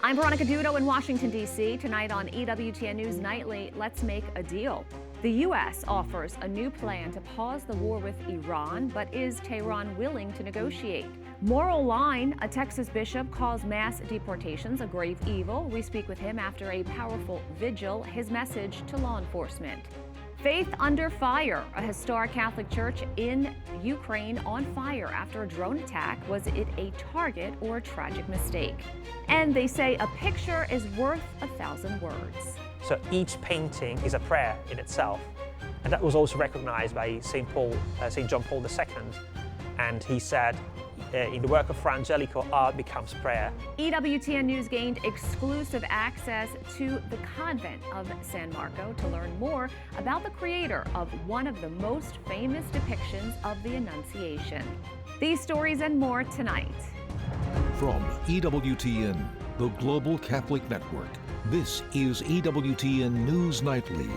I'm Veronica Dudo in Washington, D.C. Tonight on EWTN News Nightly, let's make a deal. The U.S. offers a new plan to pause the war with Iran, but is Tehran willing to negotiate? Moral line, a Texas bishop calls mass deportations a grave evil. We speak with him after a powerful vigil, his message to law enforcement. Faith under fire, a historic Catholic church in Ukraine on fire after a drone attack. Was it a target or a tragic mistake? And they say a picture is worth 1,000 words. So each painting is a prayer in itself. And that was also recognized by St. John Paul II. And he said, in the work of Angelico, art becomes prayer. EWTN News gained exclusive access to the convent of San Marco to learn more about the creator of one of the most famous depictions of the Annunciation. These stories and more tonight. From EWTN, the Global Catholic Network, this is EWTN News Nightly.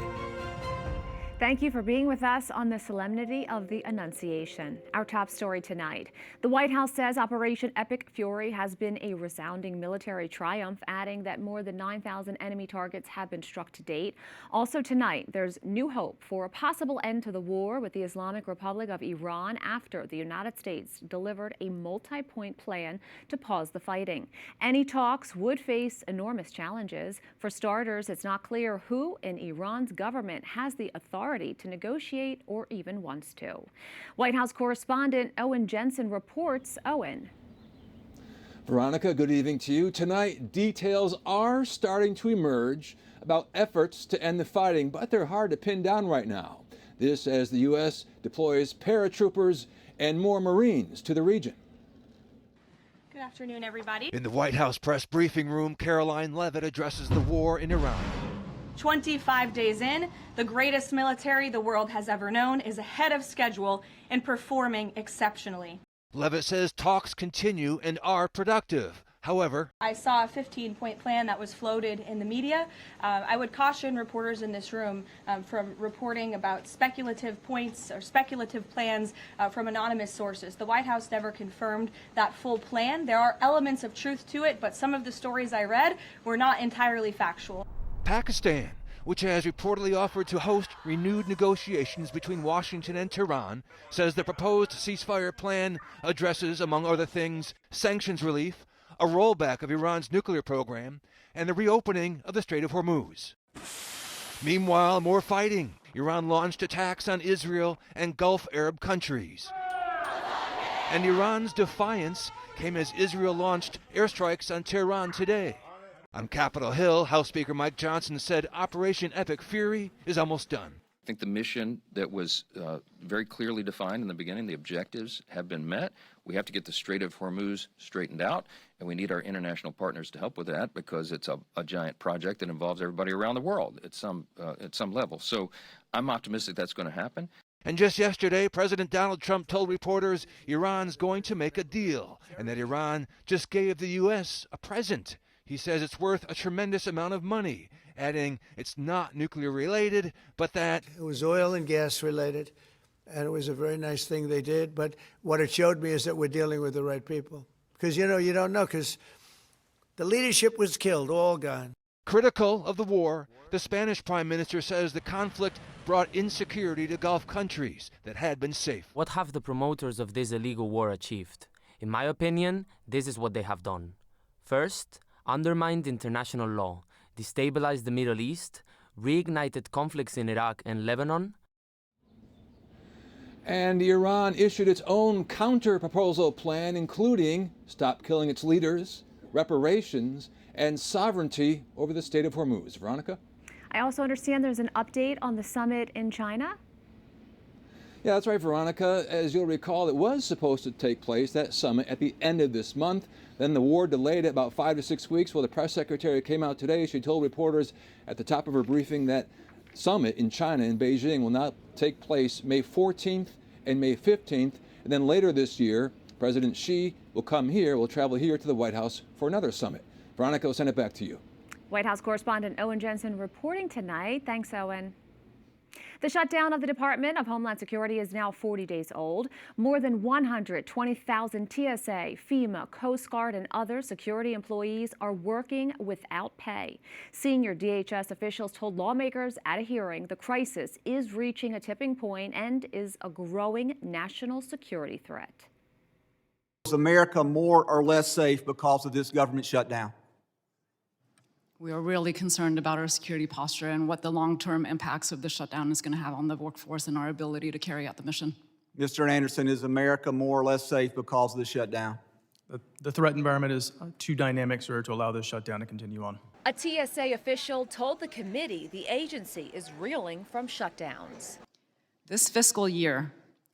Thank you for being with us on the Solemnity of the Annunciation. Our top story tonight. The White House says Operation Epic Fury has been a resounding military triumph, adding that more than 9,000 enemy targets have been struck to date. Also tonight, there's new hope for a possible end to the war with the Islamic Republic of Iran after the United States delivered a multi-point plan to pause the fighting. Any talks would face enormous challenges. For starters, it's not clear who in Iran's government has the authority to negotiate or even wants to. White House correspondent Owen Jensen reports. Owen. Veronica, good evening to you. Tonight, details are starting to emerge about efforts to end the fighting, but they're hard to pin down right now. This as the U.S. deploys paratroopers and more Marines to the region. Good afternoon, everybody. In the White House press briefing room, Caroline Leavitt addresses the war in Iran. 25 days in, the greatest military the world has ever known is ahead of schedule and performing exceptionally. Leavitt says talks continue and are productive. However, I saw a 15-point plan that was floated in the media. I would caution reporters in this room from reporting about speculative points or speculative plans from anonymous sources. The White House never confirmed that full plan. There are elements of truth to it, but some of the stories I read were not entirely factual. Pakistan, which has reportedly offered to host renewed negotiations between Washington and Tehran, says the proposed ceasefire plan addresses, among other things, sanctions relief, a rollback of Iran's nuclear program, and the reopening of the Strait of Hormuz. Meanwhile, more fighting. Iran launched attacks on Israel and Gulf Arab countries. And Iran's defiance came as Israel launched airstrikes on Tehran today. On Capitol Hill, House Speaker Mike Johnson said Operation Epic Fury is almost done. I think the mission that was very clearly defined in the beginning, the objectives have been met. We have to get the Strait of Hormuz straightened out, and we need our international partners to help with that because it's a giant project that involves everybody around the world at some level. So I'm optimistic that's going to happen. And just yesterday, President Donald Trump told reporters Iran's going to make a deal and that Iran just gave the U.S. a present. He says it's worth a tremendous amount of money, adding it's not nuclear related, but that it was oil and gas related, and it was a very nice thing they did. But what it showed me is that we're dealing with the right people. Because, you don't know, because the leadership was killed, all gone. Critical of the war, the Spanish Prime Minister says the conflict brought insecurity to Gulf countries that had been safe. What have the promoters of this illegal war achieved? In my opinion, this is what they have done. First, undermined international law, destabilized the Middle East, reignited conflicts in Iraq and Lebanon. And Iran issued its own counter-proposal plan, including stop killing its leaders, reparations, and sovereignty over the Strait of Hormuz. Veronica? I also understand there's an update on the summit in China. Yeah, that's right, Veronica. As you'll recall, it was supposed to take place, that summit, at the end of this month. Then the war delayed it about 5 to 6 weeks. Well, the press secretary came out today. She told reporters at the top of her briefing that summit in China, in Beijing, will now take place May 14th and May 15th. And then later this year, President Xi will travel here to the White House for another summit. Veronica, I'll send it back to you. White House correspondent Owen Jensen reporting tonight. Thanks, Owen. The shutdown of the Department of Homeland Security is now 40 days old. More than 120,000 TSA, FEMA, Coast Guard, and other security employees are working without pay. Senior DHS officials told lawmakers at a hearing the crisis is reaching a tipping point and is a growing national security threat. Is America more or less safe because of this government shutdown? We are really concerned about our security posture and what the long-term impacts of the shutdown is going to have on the workforce and our ability to carry out the mission. Mr. Anderson, is America more or less safe because of the shutdown? The threat environment is too dynamic, sir, to allow this shutdown to continue on. A TSA official told the committee the agency is reeling from shutdowns. This fiscal year,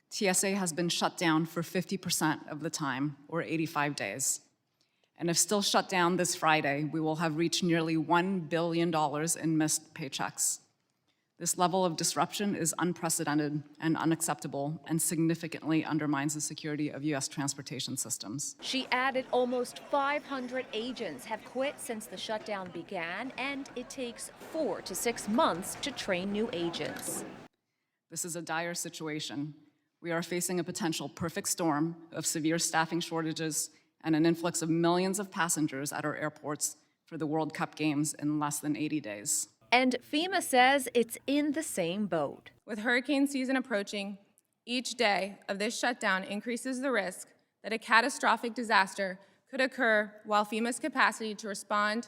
TSA has been shut down for 50% of the time, or 85 days. And if still shut down this Friday, we will have reached nearly $1 billion in missed paychecks. This level of disruption is unprecedented and unacceptable and significantly undermines the security of U.S. transportation systems. She added almost 500 agents have quit since the shutdown began, and it takes 4 to 6 months to train new agents. This is a dire situation. We are facing a potential perfect storm of severe staffing shortages and an influx of millions of passengers at our airports for the World Cup games in less than 80 days. And FEMA says it's in the same boat. With hurricane season approaching, each day of this shutdown increases the risk that a catastrophic disaster could occur while FEMA's capacity to respond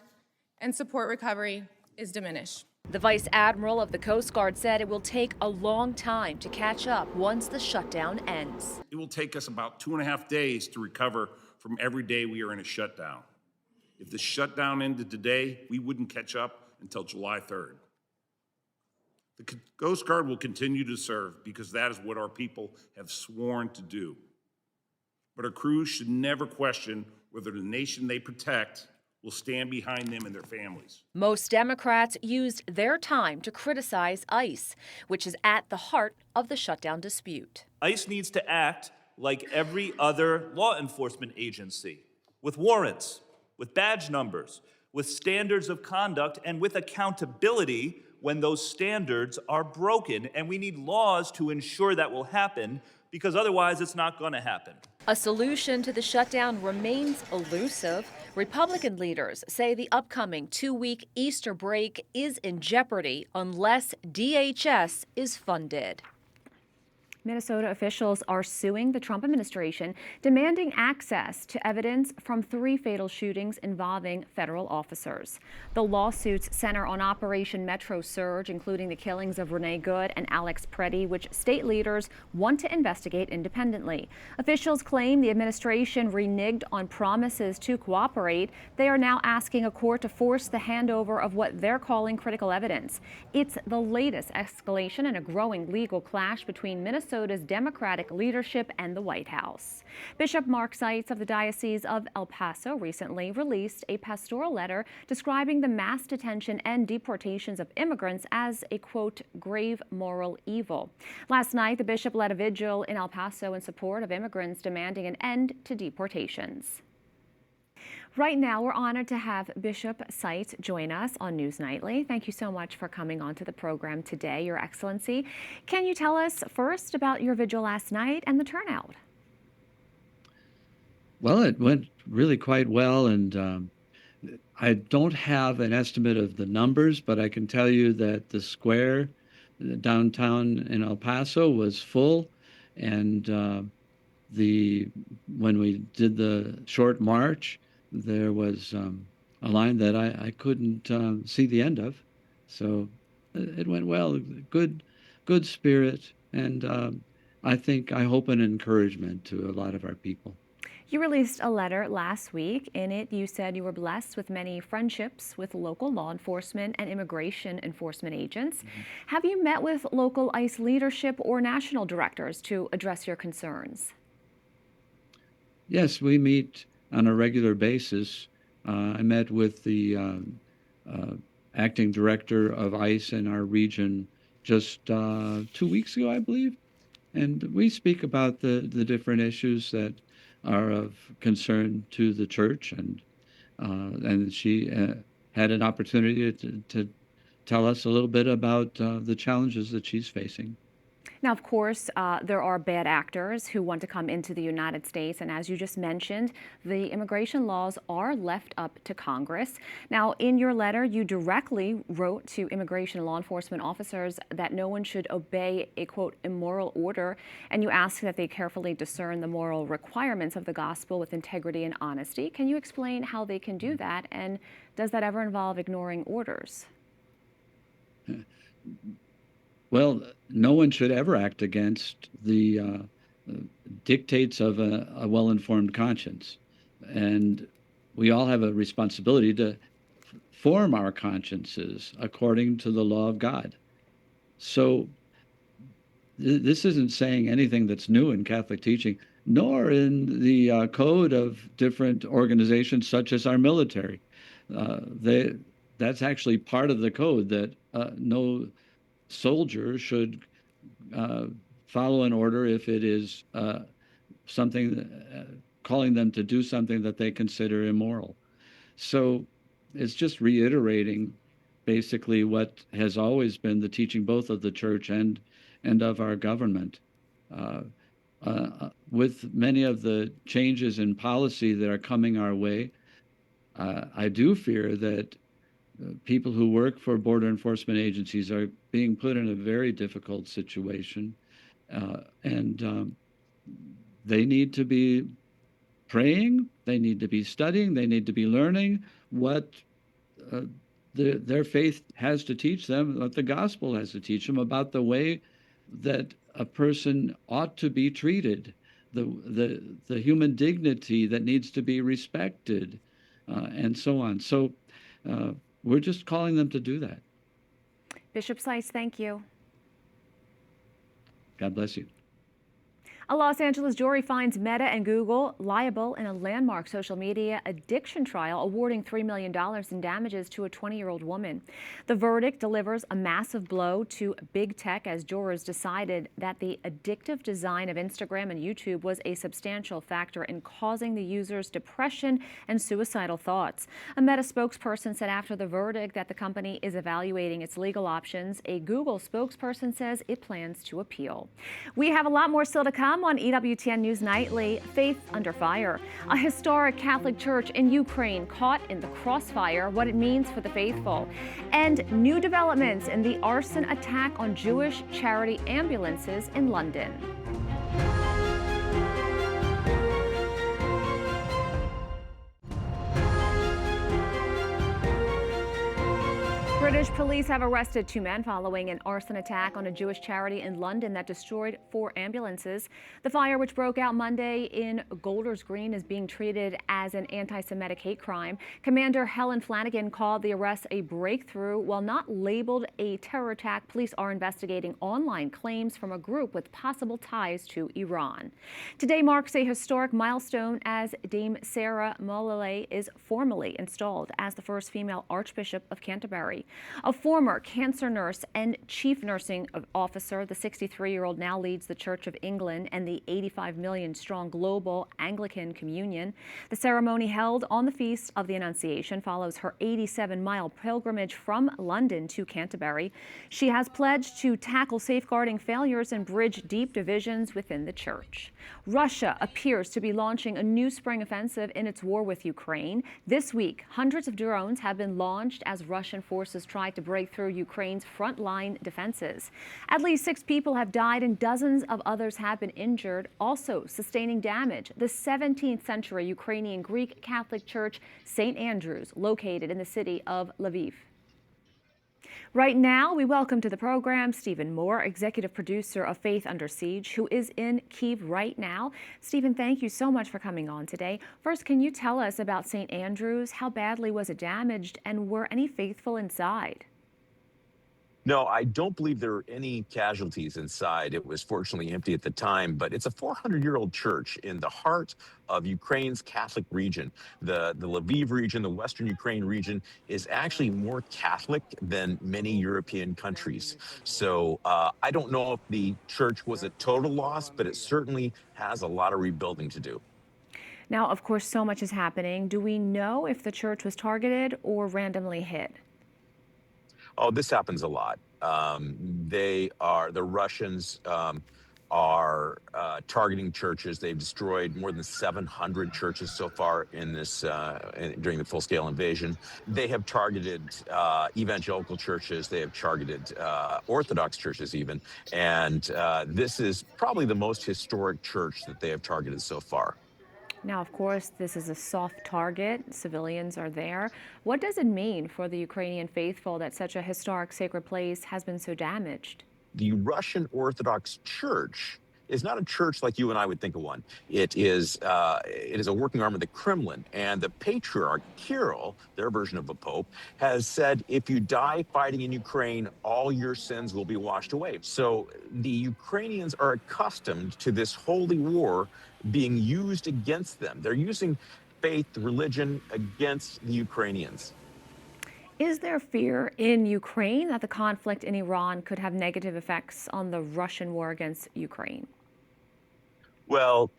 and support recovery is diminished. The Vice Admiral of the Coast Guard said it will take a long time to catch up once the shutdown ends. It will take us about 2.5 days to recover from every day we are in a shutdown. If the shutdown ended today, we wouldn't catch up until July 3rd. The Coast Guard will continue to serve because that is what our people have sworn to do. But our crews should never question whether the nation they protect will stand behind them and their families. Most Democrats used their time to criticize ICE, which is at the heart of the shutdown dispute. ICE needs to act like every other law enforcement agency, with warrants, with badge numbers, with standards of conduct, and with accountability when those standards are broken. And we need laws to ensure that will happen, because otherwise it's not going to happen. A solution to the shutdown remains elusive. Republican leaders say the upcoming 2-week Easter break is in jeopardy unless DHS is funded. Minnesota officials are suing the Trump administration, demanding access to evidence from 3 fatal shootings involving federal officers. The lawsuits center on Operation Metro Surge, including the killings of Renee Good and Alex Preddy, which state leaders want to investigate independently. Officials claim the administration reneged on promises to cooperate. They are now asking a court to force the handover of what they're calling critical evidence. It's the latest escalation in a growing legal clash between Minnesota's Democratic leadership and the White House. Bishop Mark Seitz of the Diocese of El Paso recently released a pastoral letter describing the mass detention and deportations of immigrants as a, quote, grave moral evil. Last night, the bishop led a vigil in El Paso in support of immigrants demanding an end to deportations. Right now, we're honored to have Bishop Seitz join us on News Nightly. Thank you so much for coming onto the program today, Your Excellency. Can you tell us first about your vigil last night and the turnout? Well, it went really quite well, and I don't have an estimate of the numbers, but I can tell you that the square downtown in El Paso was full, and when we did the short march, there was a line that I couldn't see the end of. So it went well. Good spirit, and I hope an encouragement to a lot of our people. You released a letter last week. In it, you said you were blessed with many friendships with local law enforcement and immigration enforcement agents. Mm-hmm. Have you met with local ICE leadership or national directors to address your concerns? Yes, we meet on a regular basis. I met with the acting director of ICE in our region just 2 weeks ago, I believe. And we speak about the different issues that are of concern to the church. And she had an opportunity to tell us a little bit about the challenges that she's facing. Now, of course, there are bad actors who want to come into the United States, and as you just mentioned, the immigration laws are left up to Congress. Now, in your letter, you directly wrote to immigration law enforcement officers that no one should obey a, quote, immoral order, and you ask that they carefully discern the moral requirements of the gospel with integrity and honesty. Can you explain how they can do that, and does that ever involve ignoring orders? Well, no one should ever act against the dictates of a well-informed conscience. And we all have a responsibility to form our consciences according to the law of God. So this isn't saying anything that's new in Catholic teaching, nor in the code of different organizations such as our military. That's actually part of the code, that no soldier should follow an order if it is something calling them to do something that they consider immoral. So it's just reiterating basically what has always been the teaching both of the church and of our government. With many of the changes in policy that are coming our way, I do fear that people who work for border enforcement agencies are being put in a very difficult situation, and they need to be praying, they need to be studying, they need to be learning what their faith has to teach them, what the gospel has to teach them about the way that a person ought to be treated, the human dignity that needs to be respected, and so on. So we're just calling them to do that. Bishop Seitz, thank you. God bless you. A Los Angeles jury finds Meta and Google liable in a landmark social media addiction trial, awarding $3 million in damages to a 20-year-old woman. The verdict delivers a massive blow to big tech as jurors decided that the addictive design of Instagram and YouTube was a substantial factor in causing the users depression and suicidal thoughts. A Meta spokesperson said after the verdict that the company is evaluating its legal options. A Google spokesperson says it plans to appeal. We have a lot more still to come on EWTN News Nightly. Faith under fire. A historic Catholic church in Ukraine caught in the crossfire, what it means for the faithful. And new developments in the arson attack on Jewish charity ambulances in London. British police have arrested 2 men following an arson attack on a Jewish charity in London that destroyed 4 ambulances. The fire, which broke out Monday in Golders Green, is being treated as an anti-Semitic hate crime. Commander Helen Flanagan called the arrest a breakthrough. While not labeled a terror attack, police are investigating online claims from a group with possible ties to Iran. Today marks a historic milestone as Dame Sarah Molele is formally installed as the first female Archbishop of Canterbury. A former cancer nurse and chief nursing officer, the 63-year-old now leads the Church of England and the 85 million strong global Anglican Communion. The ceremony, held on the Feast of the Annunciation, follows her 87-mile pilgrimage from London to Canterbury. She has pledged to tackle safeguarding failures and bridge deep divisions within the Church. Russia appears to be launching a new spring offensive in its war with Ukraine. This week, hundreds of drones have been launched as Russian forces tried to break through Ukraine's frontline defenses. At least 6 people have died and dozens of others have been injured, also sustaining damage. The 17th century Ukrainian Greek Catholic Church, St. Andrew's, located in the city of Lviv. Right now, we welcome to the program Stephen Moore, executive producer of Faith Under Siege, who is in Kyiv right now. Stephen, thank you so much for coming on today. First, can you tell us about St. Andrew's? How badly was it damaged, and were any faithful inside? No, I don't believe there were any casualties inside. It was fortunately empty at the time, but it's a 400-year-old church in the heart of Ukraine's Catholic region. The Lviv region, the Western Ukraine region, is actually more Catholic than many European countries. So I don't know if the church was a total loss, but it certainly has a lot of rebuilding to do. Now, of course, so much is happening. Do we know if the church was targeted or randomly hit? Oh, this happens a lot. The Russians are targeting churches. They've destroyed more than 700 churches so far in this during the full-scale invasion. They have targeted evangelical churches. They have targeted Orthodox churches even. And this is probably the most historic church that they have targeted so far. Now, of course, this is a soft target. Civilians are there. What does it mean for the Ukrainian faithful that such a historic sacred place has been so damaged? The Russian Orthodox Church is not a church like you and I would think of one. It is a working arm of the Kremlin, and the Patriarch Kirill, their version of a pope, has said, if you die fighting in Ukraine, all your sins will be washed away. So the Ukrainians are accustomed to this holy war being used against them. They're using faith, religion against the Ukrainians. Is there fear in Ukraine that the conflict in Iran could have negative effects on the Russian war against Ukraine? Well,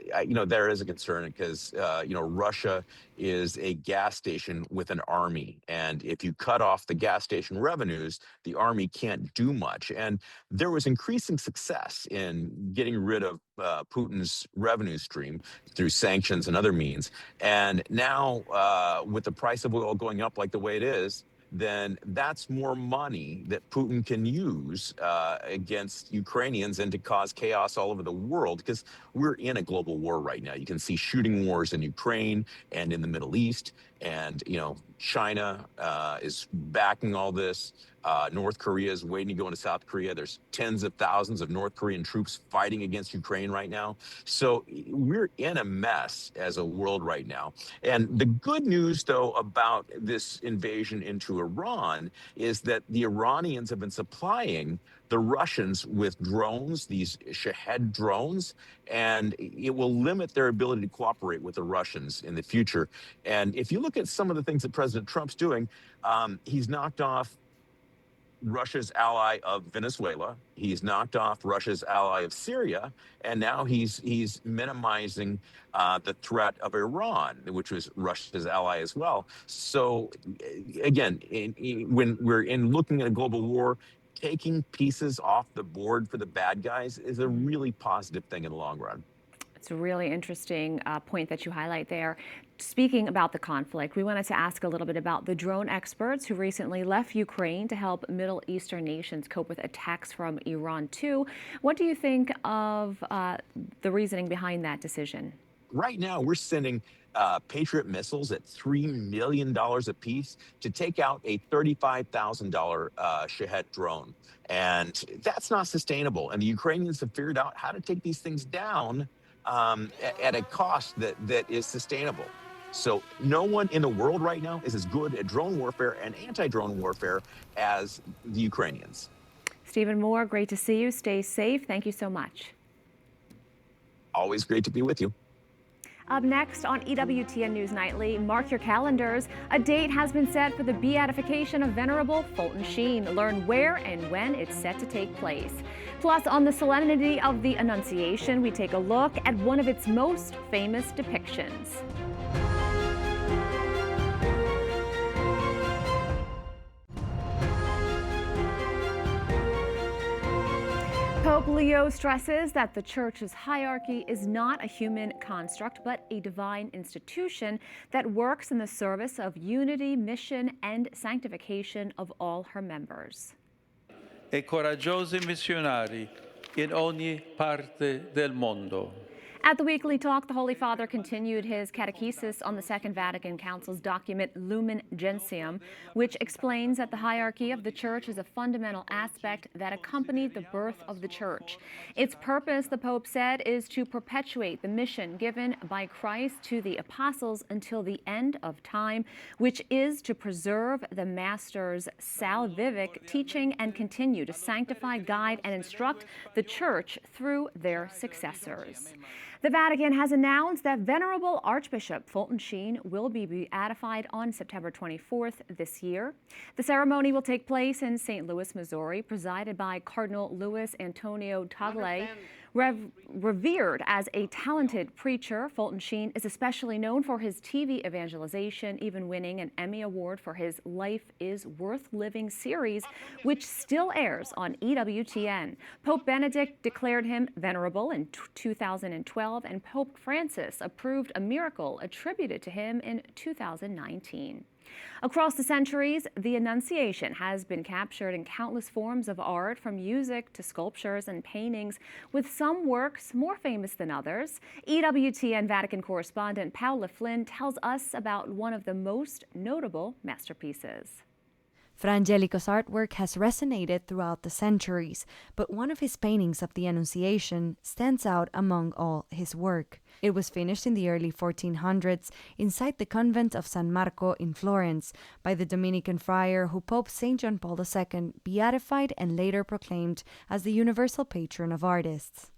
there is a concern because, Russia is a gas station with an army. And if you cut off the gas station revenues, the army can't do much. And there was increasing success in getting rid of Putin's revenue stream through sanctions and other means. And now with the price of oil going up like the way it is, then that's more money that Putin can use against Ukrainians and to cause chaos all over the world, because we're in a global war right now. You can see shooting wars in Ukraine and in the Middle East, and China is backing all this. North Korea is waiting to go into South Korea. There's tens of thousands of North Korean troops fighting against Ukraine right now. So we're in a mess as a world right now. And the good news, though, about this invasion into Iran is that the Iranians have been supplying the Russians with drones, these Shahed drones, and it will limit their ability to cooperate with the Russians in the future. And if you look at some of the things that President Trump's doing, he's knocked off Russia's ally of Venezuela. He's knocked off Russia's ally of Syria, and now he's minimizing the threat of Iran, which was Russia's ally as well. So again, when we're looking at a global war, taking pieces off the board for the bad guys is a really positive thing in the long run. It's a really interesting point that you highlight there. Speaking about the conflict, we wanted to ask a little bit about the drone experts who recently left Ukraine to help Middle Eastern nations cope with attacks from Iran too. What do you think of the reasoning behind that decision? Right now, we're sending Patriot missiles at $3 million a piece to take out a $35,000 Shahed drone. And that's not sustainable. And the Ukrainians have figured out how to take these things down at a cost that is sustainable. So no one in the world right now is as good at drone warfare and anti-drone warfare as the Ukrainians. Stephen Moore, great to see you. Stay safe. Thank you so much. Always great to be with you. Up next on EWTN News Nightly, mark your calendars. A date has been set for the beatification of Venerable Fulton Sheen. Learn where and when it's set to take place. Plus, on the solemnity of the Annunciation, we take a look at one of its most famous depictions. Pope Leo stresses that the Church's hierarchy is not a human construct, but a divine institution that works in the service of unity, mission, and sanctification of all her members. E coraggiosi missionari in ogni parte del mondo. At the weekly talk, the Holy Father continued his catechesis on the Second Vatican Council's document Lumen Gentium, which explains that the hierarchy of the Church is a fundamental aspect that accompanied the birth of the Church. Its purpose, the Pope said, is to perpetuate the mission given by Christ to the apostles until the end of time, which is to preserve the Master's salvific teaching and continue to sanctify, guide, and instruct the Church through their successors. The Vatican has announced that Venerable Archbishop Fulton Sheen will be beatified on September 24th this year. The ceremony will take place in St. Louis, Missouri, presided by Cardinal Luis Antonio Tagle, Revered as a talented preacher, Fulton Sheen is especially known for his TV evangelization, even winning an Emmy Award for his Life is Worth Living series, which still airs on EWTN. Pope Benedict declared him venerable in 2012, and Pope Francis approved a miracle attributed to him in 2019. Across the centuries, the Annunciation has been captured in countless forms of art, from music to sculptures and paintings, with some works more famous than others. EWTN Vatican correspondent Paula Flynn tells us about one of the most notable masterpieces. Fra Angelico's artwork has resonated throughout the centuries, but one of his paintings of the Annunciation stands out among all his work. It was finished in the early 1400s inside the convent of San Marco in Florence by the Dominican friar who Pope St. John Paul II beatified and later proclaimed as the universal patron of artists.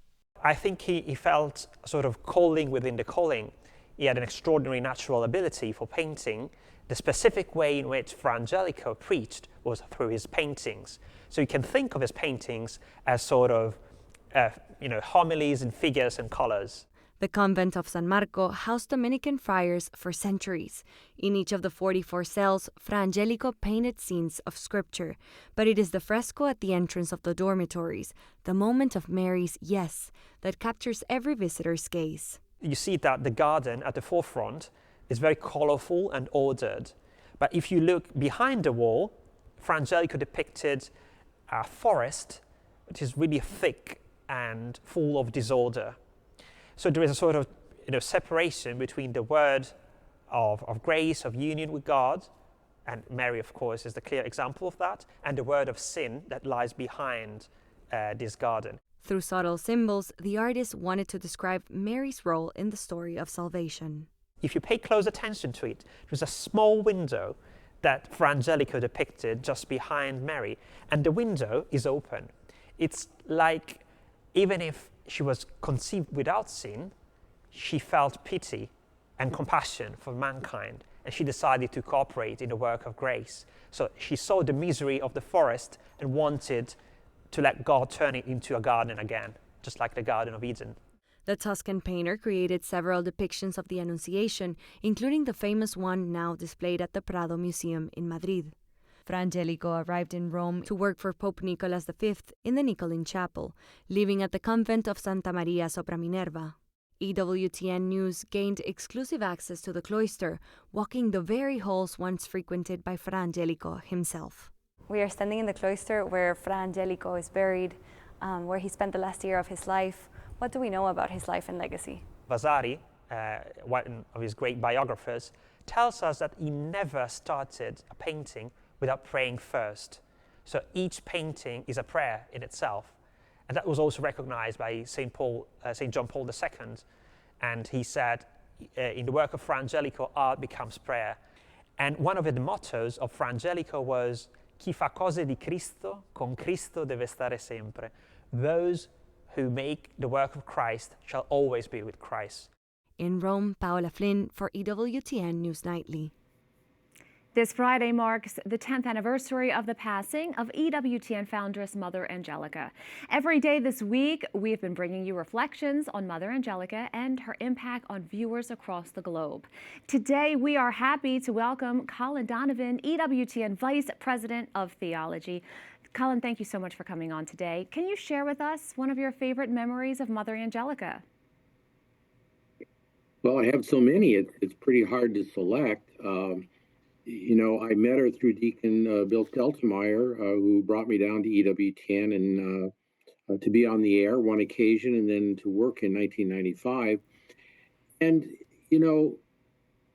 I think he felt a sort of calling within the calling. He had an extraordinary natural ability for painting. The specific way in which Fra Angelico preached was through his paintings. So you can think of his paintings as sort of, homilies and figures and colors. The convent of San Marco housed Dominican friars for centuries. In each of the 44 cells, Fra Angelico painted scenes of scripture, but it is the fresco at the entrance of the dormitories, the moment of Mary's yes, that captures every visitor's gaze. You see that the garden at the forefront is very colorful and ordered. But if you look behind the wall, Fra Angelico depicted a forest which is really thick and full of disorder. So there is a sort of separation between the word of grace, of union with God, and Mary, of course, is the clear example of that, and the word of sin that lies behind this garden. Through subtle symbols, the artist wanted to describe Mary's role in the story of salvation. If you pay close attention to it, there's a small window that Fra Angelico depicted just behind Mary, and the window is open. It's like, even if she was conceived without sin, she felt pity and compassion for mankind, and she decided to cooperate in the work of grace. So she saw the misery of the forest and wanted to let God turn it into a garden again, just like the Garden of Eden. The Tuscan painter created several depictions of the Annunciation, including the famous one now displayed at the Prado Museum in Madrid. Fra Angelico arrived in Rome to work for Pope Nicholas V in the Niccolin Chapel, living at the convent of Santa Maria sopra Minerva. EWTN News gained exclusive access to the cloister, walking the very halls once frequented by Fra Angelico himself. We are standing in the cloister where Fra Angelico is buried, where he spent the last year of his life. What do we know about his life and legacy? Vasari, one of his great biographers, tells us that he never started a painting without praying first. So each painting is a prayer in itself. And that was also recognized by St. John Paul II. And he said, in the work of Fra Angelico, art becomes prayer. And one of the mottos of Fra Angelico was, "Chi fa cose di Cristo, con Cristo deve stare sempre." Those who make the work of Christ shall always be with Christ. In Rome, Paula Flynn for EWTN News Nightly. This Friday marks the 10th anniversary of the passing of EWTN foundress Mother Angelica. Every day this week, we've been bringing you reflections on Mother Angelica and her impact on viewers across the globe. Today, we are happy to welcome Colin Donovan, EWTN Vice President of Theology. Colin, thank you so much for coming on today. Can you share with us one of your favorite memories of Mother Angelica? Well, I have so many, it's pretty hard to select. I met her through Deacon Bill Stelzmeyer, who brought me down to EWTN and to be on the air one occasion, and then to work in 1995. And,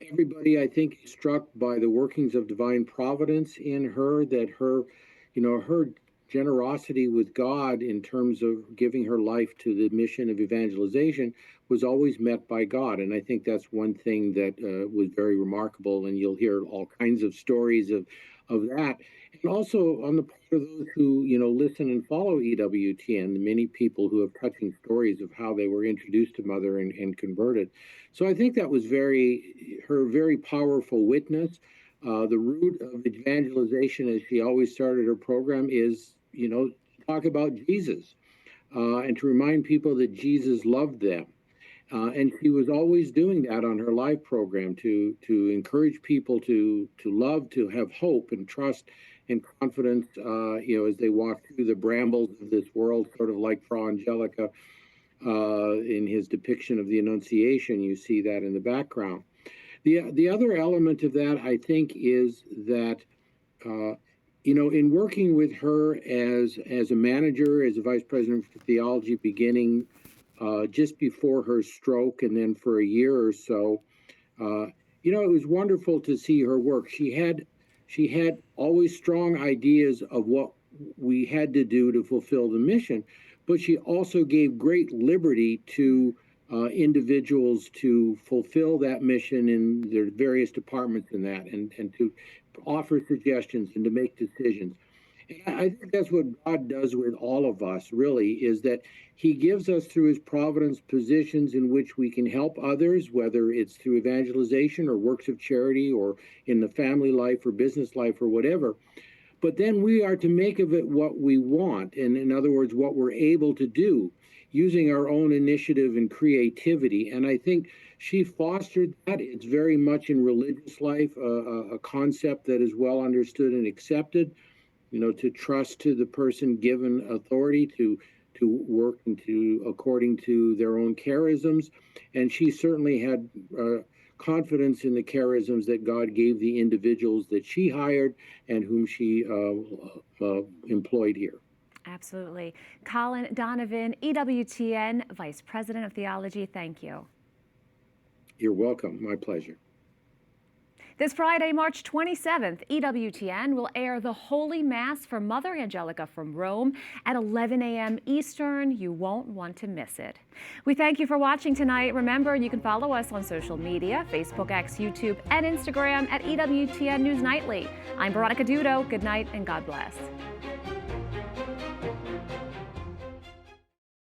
everybody, I think, is struck by the workings of divine providence in her, that her generosity with God in terms of giving her life to the mission of evangelization was always met by God. And I think that's one thing that was very remarkable, and you'll hear all kinds of stories of that. And also on the part of those who, listen and follow EWTN, the many people who have touching stories of how they were introduced to Mother and converted. So I think that was her very powerful witness. The root of evangelization, as she always started her program, is, talk about Jesus. and to remind people that Jesus loved them. And she was always doing that on her live program to encourage people to love, to have hope and trust and confidence, as they walk through the brambles of this world, sort of like Fra Angelica in his depiction of the Annunciation. You see that in the background. The other element of that, I think, is that, in working with her as a manager, as a vice president for theology, beginning just before her stroke and then for a year or so, it was wonderful to see her work. She had always strong ideas of what we had to do to fulfill the mission, but she also gave great liberty to individuals to fulfill that mission in their various departments in that, and to offer suggestions and to make decisions. And I think that's what God does with all of us, really, is that he gives us through his providence positions in which we can help others, whether it's through evangelization or works of charity or in the family life or business life or whatever. But then we are to make of it what we want, and in other words, what we're able to do, using our own initiative and creativity. And I think she fostered that. It's very much in religious life, a concept that is well understood and accepted, to trust to the person given authority to work and according to their own charisms. And she certainly had confidence in the charisms that God gave the individuals that she hired and whom she employed here. Absolutely. Colin Donovan, EWTN Vice President of Theology, thank you. You're welcome. My pleasure. This Friday, March 27th, EWTN will air the Holy Mass for Mother Angelica from Rome at 11 a.m. Eastern. You won't want to miss it. We thank you for watching tonight. Remember, you can follow us on social media, Facebook, X, YouTube, and Instagram at EWTN News Nightly. I'm Veronica Dudo. Good night and God bless.